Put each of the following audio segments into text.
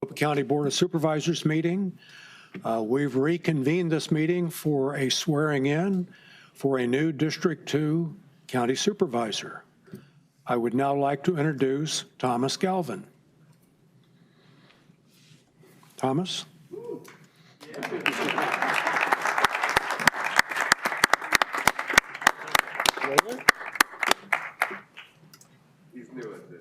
Maricopa County Board of Supervisors meeting. We've reconvened this meeting for a swearing in for a new District 2 County Supervisor. I would now like to introduce Thomas Galvin. Thomas? He's new at this.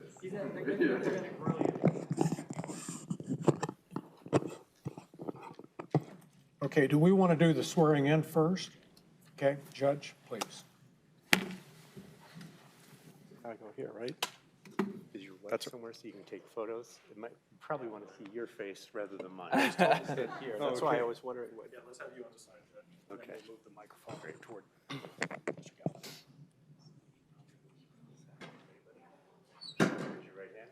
Okay, do we want to do the swearing in first? Okay, Judge, please. I go here, right? Is your wife somewhere so you can take photos? You probably want to see your face rather than mine. I just told to sit here. That's why I was wondering what. Yeah, let's have you on the side, Judge. Okay. And then we'll move the microphone right toward Mr. Galvin. Raise your right hand.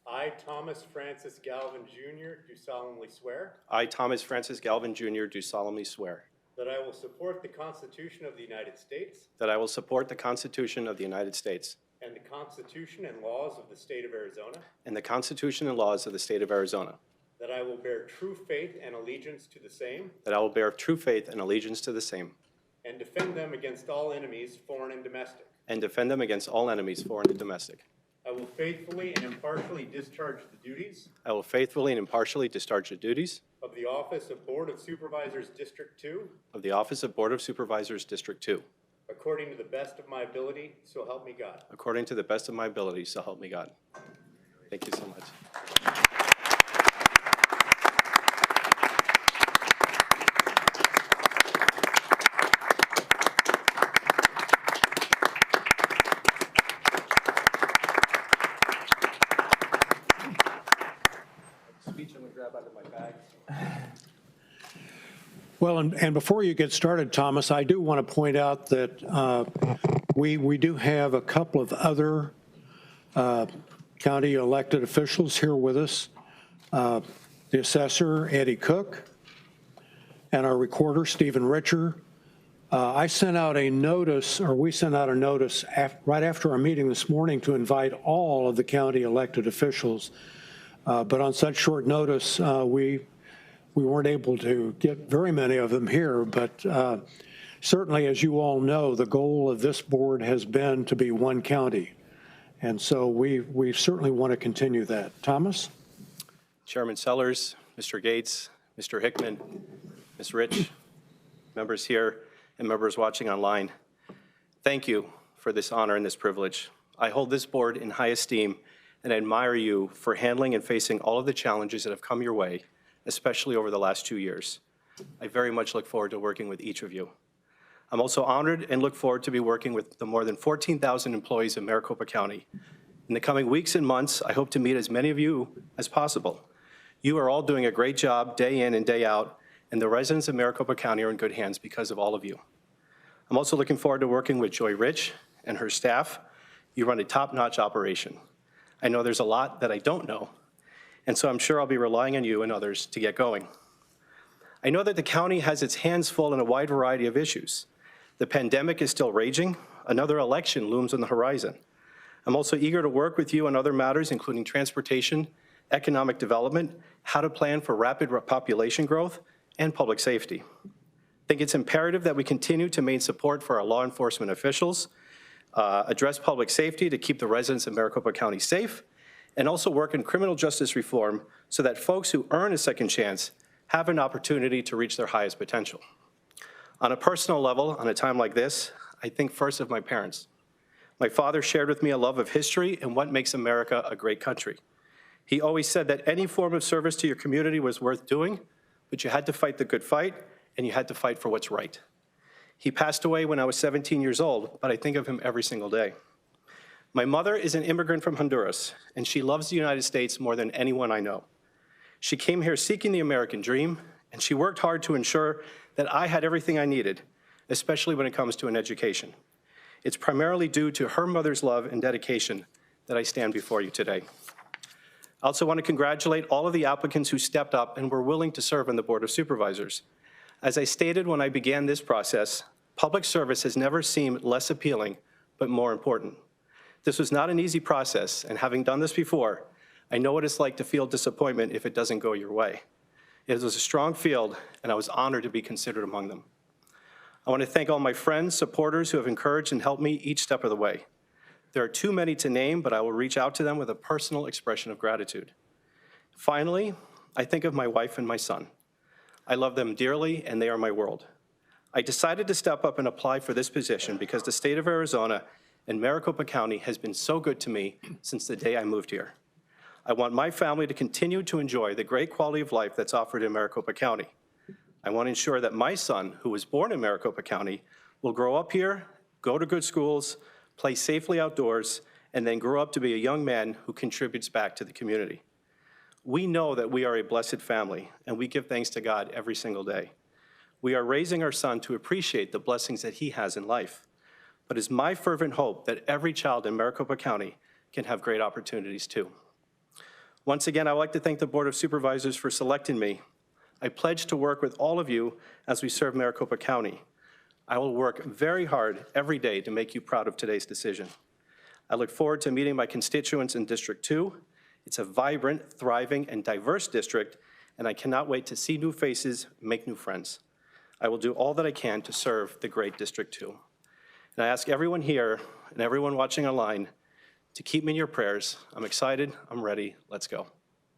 I, Thomas Francis Galvin Jr., do solemnly swear I, Thomas Francis Galvin Jr., do solemnly swear that I will support the Constitution of the United States that I will support the Constitution of the United States and the Constitution and laws of the state of Arizona, and the Constitution and laws of the state of Arizona, that I will bear true faith and allegiance to the same that I will bear true faith and allegiance to the same, and defend them against all enemies, foreign and domestic. and defend them against all enemies, foreign and domestic. I will faithfully and impartially discharge the duties I will faithfully and impartially discharge the duties of the office of Board of Supervisors District 2 of the office of Board of Supervisors District 2, according to the best of my ability, so help me God. according to the best of my ability, so help me God. Thank you so much. Speech, I'm going to grab out of my bag. Well, and before you get started, Thomas, I do want to point out that we do have a couple of other county elected officials here with us. The assessor, Eddie Cook, and our recorder, Stephen Richer. I sent out a notice, or we sent out a notice right after our meeting this morning to invite all of the county elected officials. But on such short notice, we weren't able to get very many of them here, but certainly, as you all know, the goal of this board has been to be one county. And so we certainly want to continue that. Thomas? Chairman Sellers, Mr. Gates, Mr. Hickman, Ms. Rich, members here, and members watching online, thank you for this honor and this privilege. I hold this board in high esteem and admire you for handling and facing all of the challenges that have come your way, especially over the last 2 years. I very much look forward to working with each of you. I'm also honored and look forward to be working with the more than 14,000 employees of Maricopa County. In the coming weeks and months, I hope to meet as many of you as possible. You are all doing a great job day in and day out, and the residents of Maricopa County are in good hands because of all of you. I'm also looking forward to working with Joy Rich and her staff. You run a top-notch operation. I know there's a lot that I don't know, and so I'm sure I'll be relying on you and others to get going. I know that the county has its hands full in a wide variety of issues. The pandemic is still raging. Another election looms on the horizon. I'm also eager to work with you on other matters, including transportation, economic development, how to plan for rapid population growth, and public safety. I think it's imperative that we continue to maintain support for our law enforcement officials, address public safety to keep the residents of Maricopa County safe, and also work in criminal justice reform so that folks who earn a second chance have an opportunity to reach their highest potential. On a personal level, on a time like this, I think first of my parents. My father shared with me a love of history and what makes America a great country. He always said that any form of service to your community was worth doing, but you had to fight the good fight, and you had to fight for what's right. He passed away when I was 17 years old, but I think of him every single day. My mother is an immigrant from Honduras, and she loves the United States more than anyone I know. She came here seeking the American dream, and she worked hard to ensure that I had everything I needed, especially when it comes to an education. It's primarily due to her mother's love and dedication that I stand before you today. I also want to congratulate all of the applicants who stepped up and were willing to serve on the Board of Supervisors. As I stated when I began this process, public service has never seemed less appealing, but more important. This was not an easy process, and having done this before, I know what it's like to feel disappointment if it doesn't go your way. It was a strong field, and I was honored to be considered among them. I want to thank all my friends, supporters who have encouraged and helped me each step of the way. There are too many to name, but I will reach out to them with a personal expression of gratitude. Finally, I think of my wife and my son. I love them dearly, and they are my world. I decided to step up and apply for this position because the state of Arizona and Maricopa County has been so good to me since the day I moved here. I want my family to continue to enjoy the great quality of life that's offered in Maricopa County. I want to ensure that my son, who was born in Maricopa County, will grow up here, go to good schools, play safely outdoors, and then grow up to be a young man who contributes back to the community. We know that we are a blessed family, and we give thanks to God every single day. We are raising our son to appreciate the blessings that he has in life. But it's my fervent hope that every child in Maricopa County can have great opportunities too. Once again, I'd like to thank the Board of Supervisors for selecting me. I pledge to work with all of you as we serve Maricopa County. I will work very hard every day to make you proud of today's decision. I look forward to meeting my constituents in District 2. It's a vibrant, thriving, and diverse district, and I cannot wait to see new faces, make new friends. I will do all that I can to serve the great District 2. And I ask everyone here and everyone watching online to keep me in your prayers. I'm excited, I'm ready, let's go.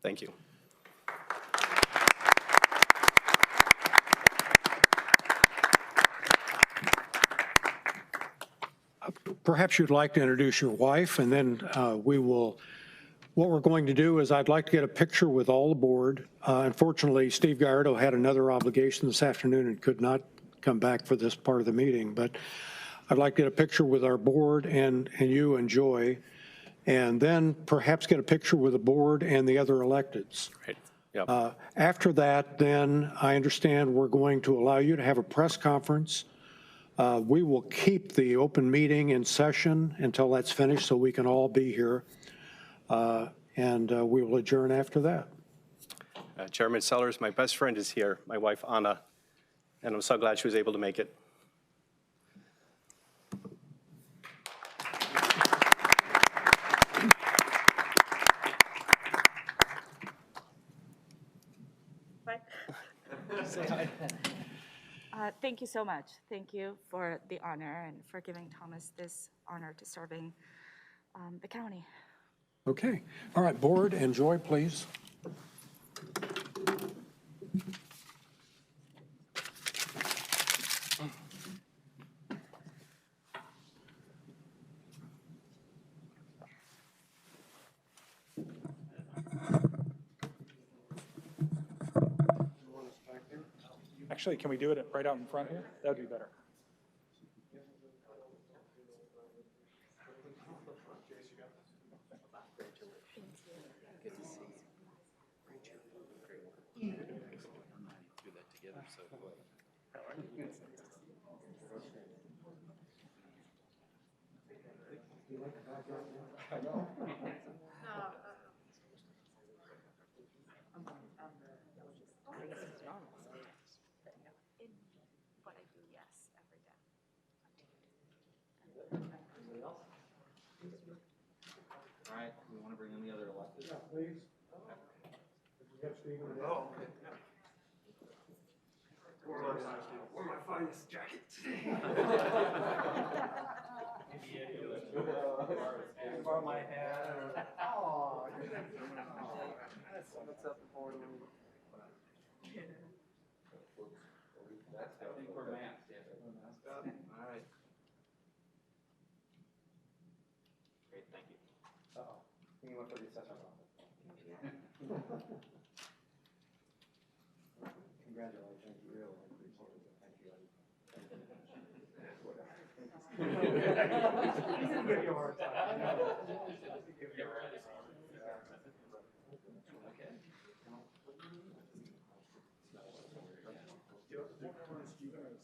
Thank you. Perhaps you'd like to introduce your wife, and then what we're going to do is I'd like to get a picture with all the board. Unfortunately, Steve Gallardo had another obligation this afternoon and could not come back for this part of the meeting, but I'd like to get a picture with our board and you and Joy, and then perhaps get a picture with the board and the other electeds. Great. Yep. After that, then I understand we're going to allow you to have a press conference. We will keep the open meeting in session until that's finished so we can all be here. And we will adjourn after that. Chairman Sellers, my best friend is here, my wife Anna, and I'm so glad she was able to make it. Thank you so much. Thank you for the honor and for giving Thomas this honor to serving the county. Okay. All right, board and Joy, please. Actually, can we do it right out in front here? That would be better. What I do, yes, every day. All right, we want to bring in the other elected. Yeah, please. One of my finest jackets. Borrow my hat. Oh, what's up, board? I think we're masked, yes. We're masked up. All right. Great, thank you. Uh-oh. You went for the assessor's office. Congratulations, really. Thank you. He's gonna give you a hard time.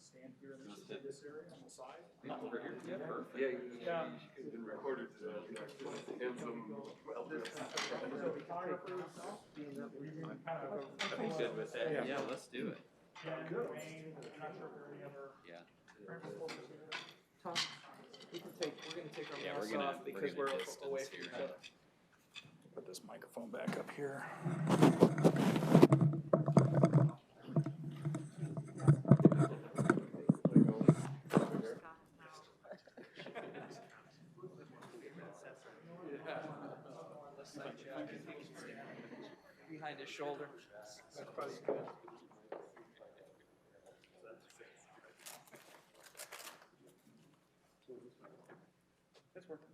Stand here in this area on the side. Over here? Yeah, perfect. Yeah, it's been recorded today. And some, well, this. I'd be good with that. Yeah, let's do it. Yeah. Tom, we're gonna take our Yeah, masks off because we're away from each other. Put this microphone back up here. Behind his shoulder. That's working.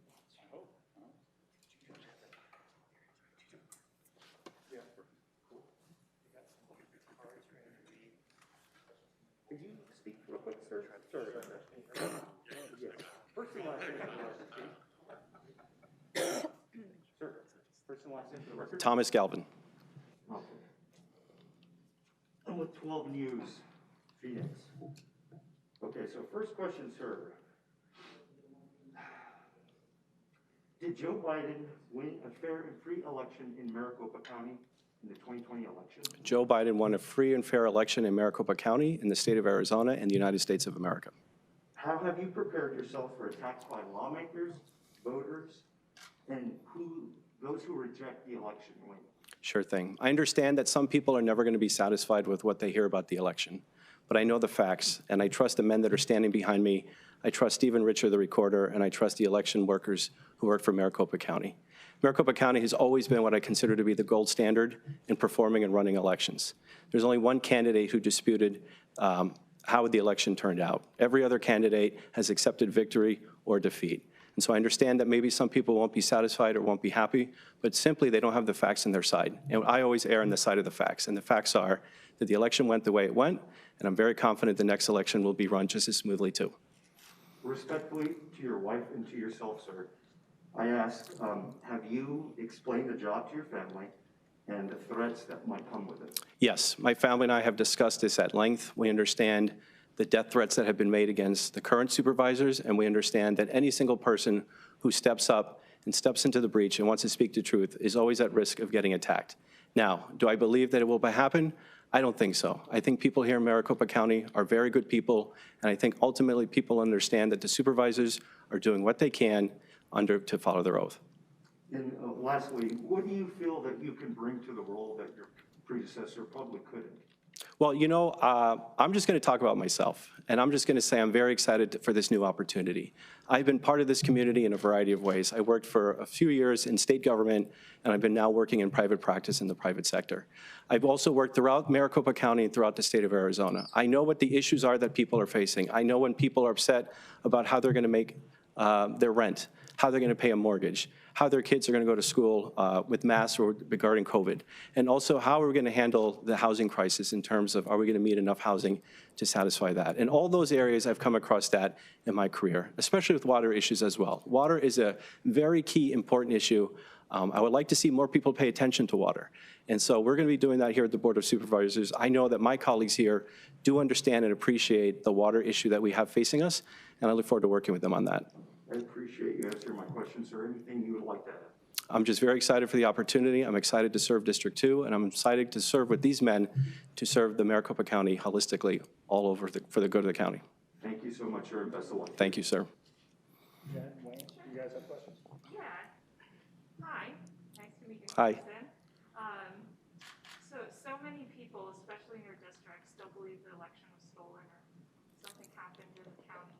Could you speak real quick, sir? Sorry about that. Yes. First and last name for the record, please. Sir, first and last name for the record. Thomas Galvin. Okay. I'm with 12 News, Phoenix. Okay, so first question, sir. Did Joe Biden win a fair and free election in Maricopa County in the 2020 election? Joe Biden won a free and fair election in Maricopa County in the state of Arizona and the United States of America. How have you prepared yourself for attacks by lawmakers, voters, and those who reject the election win? Sure thing. I understand that some people are never going to be satisfied with what they hear about the election, but I know the facts, and I trust the men that are standing behind me. I trust Stephen Richer, the recorder, and I trust the election workers who work for Maricopa County. Maricopa County has always been what I consider to be the gold standard in performing and running elections. There's only one candidate who disputed how the election turned out. Every other candidate has accepted victory or defeat. And so I understand that maybe some people won't be satisfied or won't be happy, but simply they don't have the facts on their side. And I always err on the side of the facts. And the facts are that the election went the way it went, and I'm very confident the next election will be run just as smoothly too. Respectfully to your wife and to yourself, sir, I ask, have you explained the job to your family and the threats that might come with it? Yes, my family and I have discussed this at length. We understand the death threats that have been made against the current supervisors, and we understand that any single person who steps up and steps into the breach and wants to speak the truth is always at risk of getting attacked. Now, do I believe that it will happen? I don't think so. I think people here in Maricopa County are very good people, and I think ultimately people understand that the supervisors are doing what they can to follow their oath. And lastly, what do you feel that you can bring to the role that your predecessor probably couldn't? Well, you know, I'm just going to talk about myself, and I'm just going to say I'm very excited for this new opportunity. I've been part of this community in a variety of ways. I worked for a few years in state government, and I've been now working in private practice in the private sector. I've also worked throughout Maricopa County and throughout the state of Arizona. I know what the issues are that people are facing. I know when people are upset about how they're going to make their rent, how they're going to pay a mortgage, how their kids are going to go to school with masks or regarding COVID, and also how are we going to handle the housing crisis in terms of are we going to meet enough housing to satisfy that. In all those areas, I've come across that in my career, especially with water issues as well. Water is a very key, important issue. I would like to see more people pay attention to water. And so we're going to be doing that here at the Board of Supervisors. I know that my colleagues here do understand and appreciate the water issue that we have facing us, and I look forward to working with them on that. I appreciate you answering my questions, sir. Anything you would like to add? I'm just very excited for the opportunity. I'm excited to serve District 2, and I'm excited to serve with these men to serve the Maricopa County holistically all over for the good of the county. Thank you so much, sir, and best of luck. Thank you, sir. Jen, Wayne, you guys have questions? Yeah. Hi, nice to meet you. Hi. in person. So many people, especially in your district, still believe the election was stolen or something happened in the county.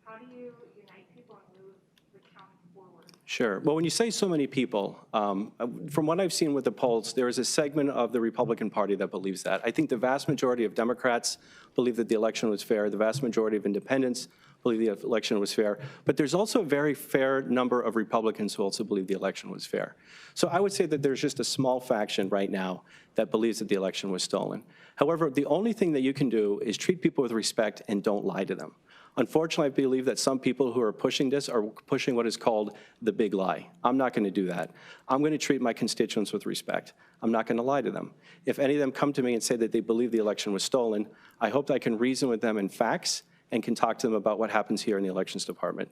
How do you unite people and move the county forward? Sure. Well, when you say so many people, from what I've seen with the polls, there is a segment of the Republican Party that believes that. I think the vast majority of Democrats believe that the election was fair. The vast majority of independents believe the election was fair. But there's also a very fair number of Republicans who also believe the election was fair. So I would say that there's just a small faction right now that believes that the election was stolen. However, the only thing that you can do is treat people with respect and don't lie to them. Unfortunately, I believe that some people who are pushing this are pushing what is called the big lie. I'm not going to do that. I'm going to treat my constituents with respect. I'm not going to lie to them. If any of them come to me and say that they believe the election was stolen, I hope that I can reason with them in facts and can talk to them about what happens here in the elections department.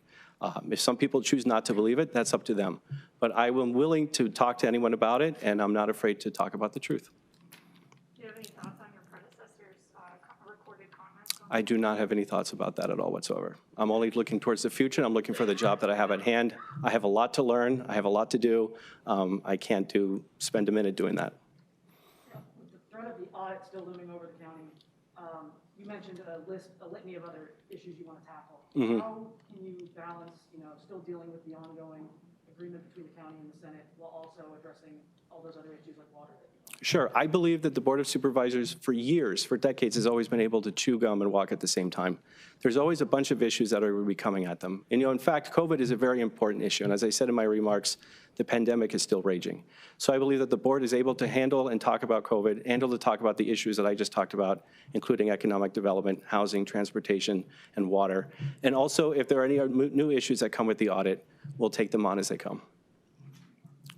If some people choose not to believe it, that's up to them. But I am willing to talk to anyone about it, and I'm not afraid to talk about the truth. Do you have any thoughts on your predecessor's recorded comments? I do not have any thoughts about that at all whatsoever. I'm only looking towards the future, and I'm looking for the job that I have at hand. I have a lot to learn. I have a lot to do. I can't spend a minute doing that. With the threat of the audit still looming over the county, you mentioned a litany of other issues you want to tackle. How can you balance, still dealing with the ongoing agreement between the county and the Senate while also addressing all those other issues like water? Sure. I believe that the Board of Supervisors for years, for decades, has always been able to chew gum and walk at the same time. There's always a bunch of issues that are going to be coming at them. And, in fact, COVID is a very important issue. And as I said in my remarks, the pandemic is still raging. So I believe that the board is able to handle and talk about COVID, handle to talk about the issues that I just talked about, including economic development, housing, transportation, and water. And also, if there are any new issues that come with the audit, we'll take them on as they come.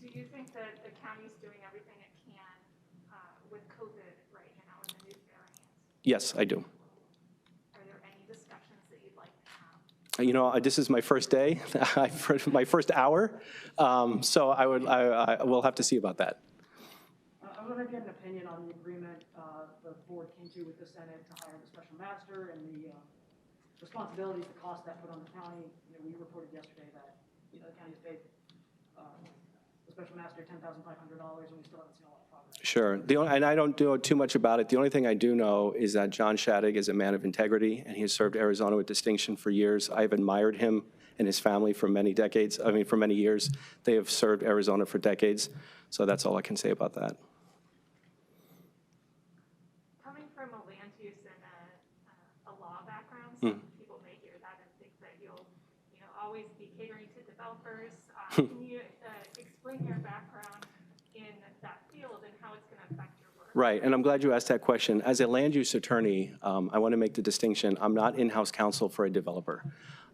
Do you think that the county's doing everything it can with COVID right now and the new variants? Yes, I do. Are there any discussions that you'd like to have? This is my first day, my first hour, so we'll have to see about that. I want to get an opinion on the agreement the board came to with the Senate to hire the special master and the responsibilities, the cost that put on the county. We reported yesterday that the county's paid the special master $10,500, and we still haven't seen a lot of progress. Sure. And I don't know too much about it. The only thing I do know is that John Shadegg is a man of integrity, and he has served Arizona with distinction for years. I've admired him and his family for many years. They have served Arizona for decades. So that's all I can say about that. Coming from a land use and a law background, some people may hear that and think that you'll always be catering to developers. Can you explain your background in that field and how it's going to affect your work? Right, and I'm glad you asked that question. As a land use attorney, I want to make the distinction. I'm not in-house counsel for a developer.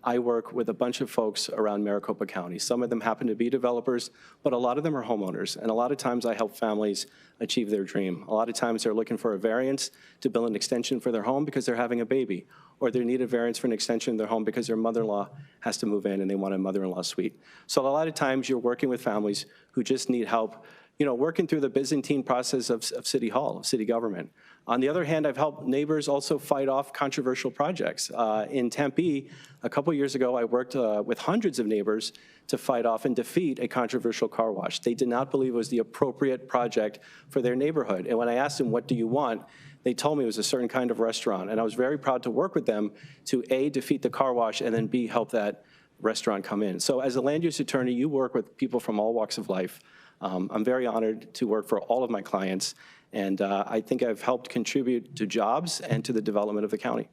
I work with a bunch of folks around Maricopa County. Some of them happen to be developers, but a lot of them are homeowners. And a lot of times I help families achieve their dream. A lot of times they're looking for a variance to build an extension for their home because they're having a baby, or they need a variance for an extension of their home because their mother-in-law has to move in and they want a mother-in-law suite. So a lot of times you're working with families who just need help, working through the Byzantine process of City Hall, of city government. On the other hand, I've helped neighbors also fight off controversial projects. In Tempe, a couple years ago, I worked with hundreds of neighbors to fight off and defeat a controversial car wash. They did not believe it was the appropriate project for their neighborhood. And when I asked them, what do you want? They told me it was a certain kind of restaurant. And I was very proud to work with them to A, defeat the car wash, and then B, help that restaurant come in. So as a land use attorney, you work with people from all walks of life. I'm very honored to work for all of my clients, and I think I've helped contribute to jobs and to the development of the county.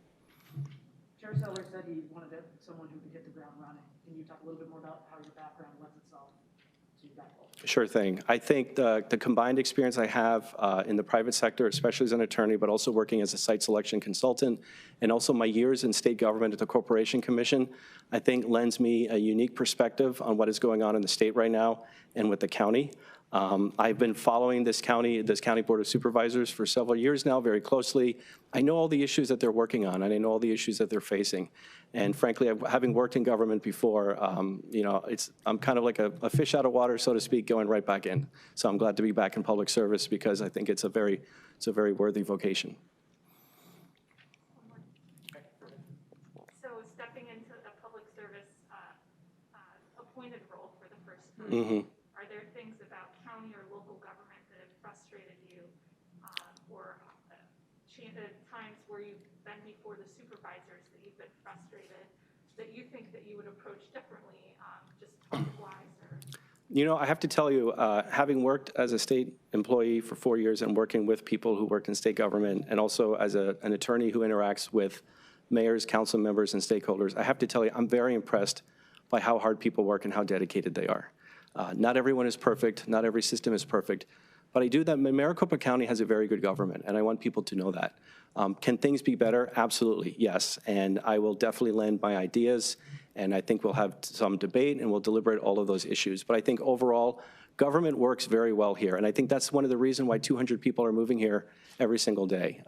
Chair Sellers said he wanted someone who could hit the ground running. Can you talk a little bit more about how your background lends itself to that role? Sure thing. I think the combined experience I have in the private sector, especially as an attorney, but also working as a site selection consultant, and also my years in state government at the Corporation Commission, I think lends me a unique perspective on what is going on in the state right now and with the county. I've been following this county Board of Supervisors for several years now very closely. I know all the issues that they're working on, and I know all the issues that they're facing. And frankly, having worked in government before, I'm kind of like a fish out of water, so to speak, going right back in. So I'm glad to be back in public service because I think it's a very worthy vocation. So stepping into a public service appointed role for the first time, are there things about county or local government that have frustrated you or times where you've been before the supervisors that you've been frustrated that you think that you would approach differently, just topic-wise? I have to tell you, having worked as a state employee for 4 years and working with people who work in state government, and also as an attorney who interacts with mayors, council members, and stakeholders, I have to tell you, I'm very impressed by how hard people work and how dedicated they are. Not everyone is perfect. Not every system is perfect. But I do that. Maricopa County has a very good government, and I want people to know that. Can things be better? Absolutely, yes. And I will definitely lend my ideas, and I think we'll have some debate, and we'll deliberate all of those issues. But I think overall, government works very well here. And I think that's one of the reasons why 200 people are moving here every single day.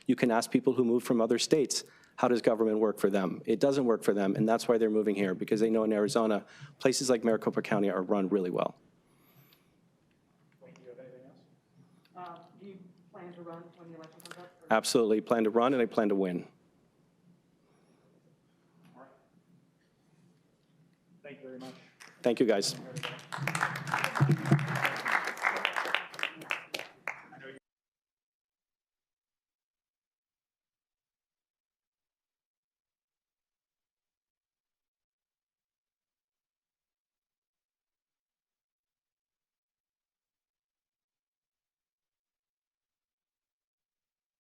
You can ask people who move from other states, how does government work for them? It doesn't work for them, and that's why they're moving here, because they know in Arizona, places like Maricopa County are run really well. Do you have anything else? Do you plan to run when the election comes up? Absolutely. Plan to run, and I plan to win. Thank you very much. Thank you, guys.